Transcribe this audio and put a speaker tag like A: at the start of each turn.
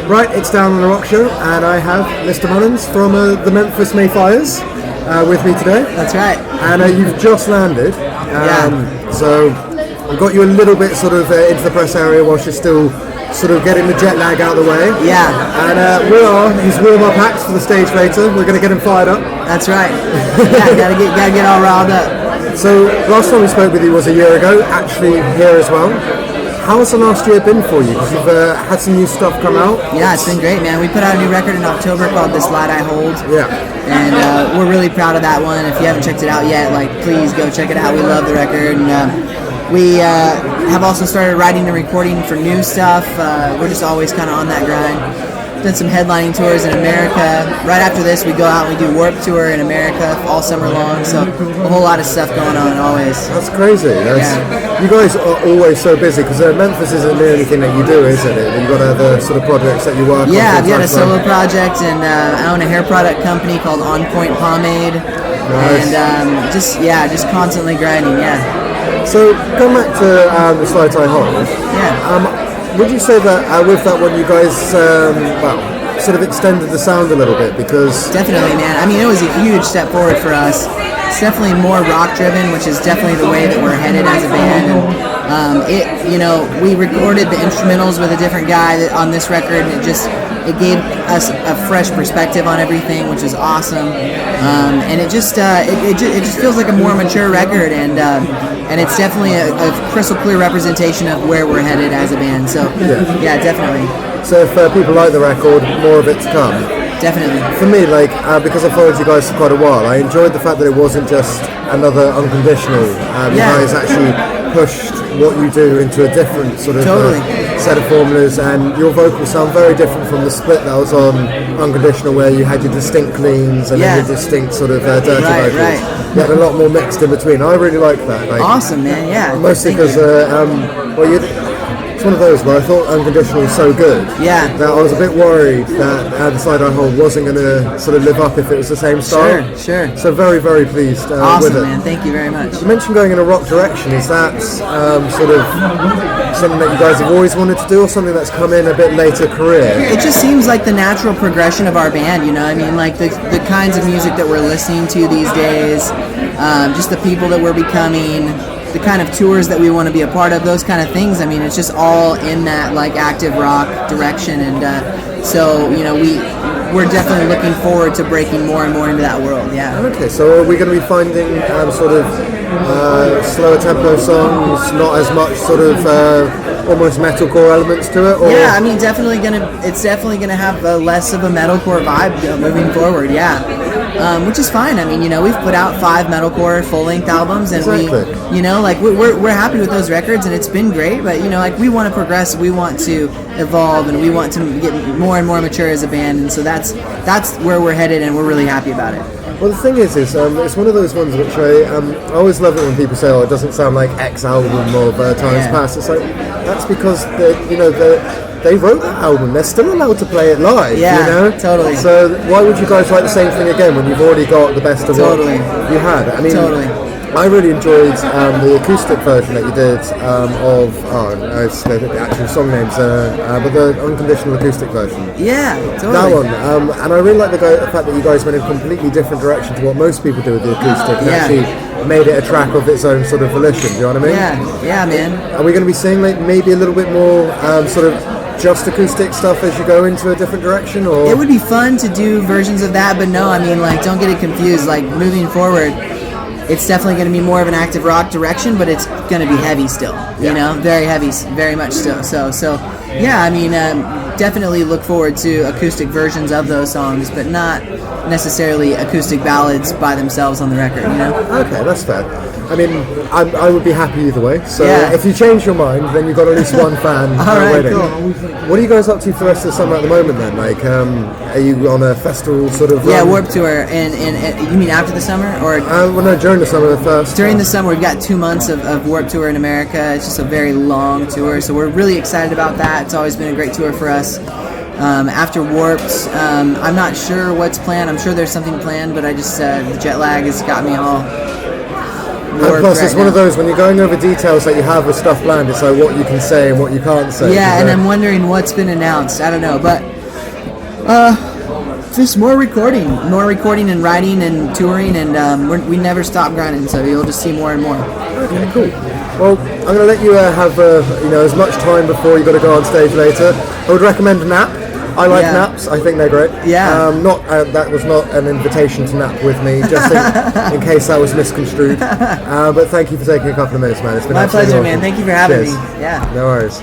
A: Right, it's Down on the Rock Show, and I have Mr. Mullins from the Memphis Mayfires with me today.
B: That's right.
A: And you've just landed. So I've got you a little bit sort of into the press area whilst you're still sort of getting the jet lag out of the way.
B: Yeah.
A: And he's warm up acts for the stage later. We're going to get him fired up.
B: That's right. Yeah, gotta get all riled up.
A: So last time we spoke with you was a year ago, actually here as well. How has the last year been for you? Because you've had some new stuff come out.
B: Yeah, it's been great, man. We put out a new record in October called This Light I Hold.
A: Yeah.
B: And we're really proud of that one. If you haven't checked it out yet, please go check it out. We love the record. And we have also started writing and recording for new stuff. We're just always kind of on that grind. Done some headlining tours in America. Right after this, we go out and we do Warped Tour in America all summer long. So a whole lot of stuff going on always.
A: That's crazy. You guys are always so busy because Memphis isn't the only thing that you do, isn't it? You've got other sort of projects that you work on.
B: Yeah, I've got a solo project, and I own a hair product company called On Point Pomade.
A: Nice.
B: And just constantly grinding. Yeah.
A: So going back to the Slight I Hold.
B: Yeah.
A: Would you say that with that one you guys, sort of extended the sound a little bit because...
B: Definitely, man. I mean, it was a huge step forward for us. It's definitely more rock-driven, which is definitely the way that we're headed as a band. And, we recorded the instrumentals with a different guy on this record, and it gave us a fresh perspective on everything, which is awesome. And it just feels like a more mature record, and it's definitely a crystal clear representation of where we're headed as a band. So yeah definitely.
A: So if people like the record, more of it to come.
B: Definitely.
A: For me, because I followed you guys for quite a while, I enjoyed the fact that it wasn't just another Unconditional. You guys actually pushed what you do into a different sort of set of formulas, and your vocals sound very different from the split that was on Unconditional, where you had your distinct cleans and then your distinct sort of dirty vocals.
B: Right.
A: You had a lot more mixed in between. I really like that.
B: Awesome, man. Yeah.
A: Mostly because it's one of those where I thought Unconditional was so good that I was a bit worried that The Side I Hold wasn't going to sort of live up if it was the same style.
B: Sure.
A: So very, very pleased
B: awesome,
A: with it.
B: Man. Thank you very much.
A: You mentioned going in a rock direction. Is that sort of something that you guys have always wanted to do, or something that's come in a bit later career?
B: It just seems like the natural progression of our band, I mean, the kinds of music that we're listening to these days, just the people that we're becoming, the kind of tours that we want to be a part of, those kind of things. I mean, it's just all in that active rock direction, and so we're definitely looking forward to breaking more and more into that world. Yeah.
A: Okay, so are we going to be finding sort of slower tempo songs, not as much sort of almost metalcore elements to it? Or?
B: Yeah, I mean, it's definitely gonna have less of a metalcore vibe moving forward. Yeah. Which is fine. I mean, we've put out 5 metalcore full-length albums, and we're happy with those records, and it's been great. But we want to progress, we want to evolve, and we want to get more and more mature as a band, and so that's where we're headed, and we're really happy about it.
A: Well, the thing is it's one of those ones which I always love it when people say, "Oh, it doesn't sound like X album of times past." It's like that's because they wrote that album. They're still allowed to play it live.
B: Totally.
A: So why would you guys write the same thing again when you've already got the best of what you had? I mean, I really enjoyed the acoustic version that you did it's the actual song names, but the Unconditional acoustic version.
B: Yeah, totally.
A: That one, and I really like the fact that you guys went in a completely different direction to what most people do with the acoustic, and actually made it a track of its own sort of volition. Do you know what I mean?
B: Yeah, man.
A: Are we going to be seeing maybe a little bit more sort of just acoustic stuff as you go into a different direction, or?
B: It would be fun to do versions of that, but no, I mean, don't get it confused. Moving forward, it's definitely going to be more of an active rock direction, but it's going to be heavy still. Very heavy, very much still. So yeah, I mean, definitely look forward to acoustic versions of those songs, but not necessarily acoustic ballads by themselves on the record.
A: Okay, that's fair. I mean, I would be happy either way. So if you change your mind, then you've got at least one fan waiting.
B: Cool.
A: What are you guys up to for the rest of the summer at the moment then? Are you on a festival sort of?
B: Yeah, Warped Tour. And you mean after the summer, or?
A: No, during the summer first.
B: During the summer, we've got 2 months of Warped Tour in America. It's just a very long tour, so we're really excited about that. It's always been a great tour for us. After Warped, I'm not sure what's planned. I'm sure there's something planned, but I just the jet lag has got me all.
A: And plus, it's one of those, when you're going over details that you have with stuff planned, it's like what you can say and what you can't say.
B: Yeah, and I'm wondering what's been announced. I don't know, but Just more recording and writing and touring, and we never stop grinding. So you'll just see more and more.
A: Okay, cool. Well, I'm going to let you have as much time before you got to go on stage later. I would recommend a nap. I like naps. I think they're great.
B: Yeah.
A: That was not an invitation to nap with me, just in case that was misconstrued. But thank you for taking a couple of minutes, man. It's been
B: my pleasure,
A: awesome.
B: man. Thank you for having me.
A: Cheers.
B: Yeah.
A: No worries.